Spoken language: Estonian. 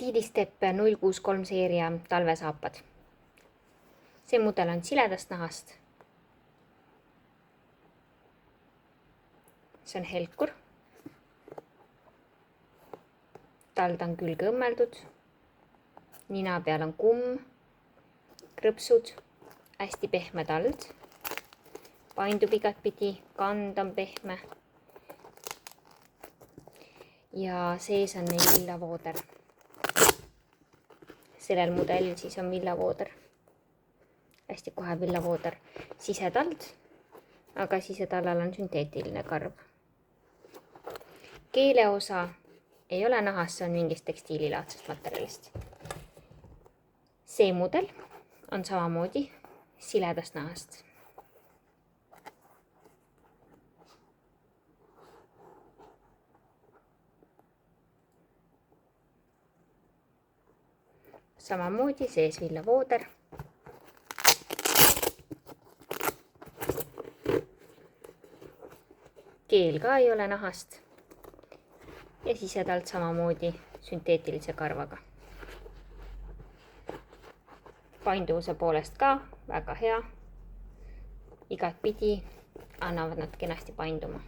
Tidistep 063 seeria talvesaapad. See mudel on siledast nahast. See on helkur. Tald on külge õmmeldud. Nina peal on kumm, krõpsud, hästi pehme tald. Paindub igatpidi, kand on pehme. Ja sees on neil villavooder. Sellel mudelil siis on villavooder. Hästi kohe villavooder. Sisetald, aga sisetallal on sünteetiline karv. Keeleosa ei ole nahast, see on mingist tekstiililaadsest materjalist. See mudel on samamoodi siledast nahast. Samamoodi sees villavooder. Keel ka ei ole nahast. Ja sisetald samamoodi sünteetilise karvaga. Painduvuse poolest ka väga hea. Igatpidi annavad nad kenasti painduma.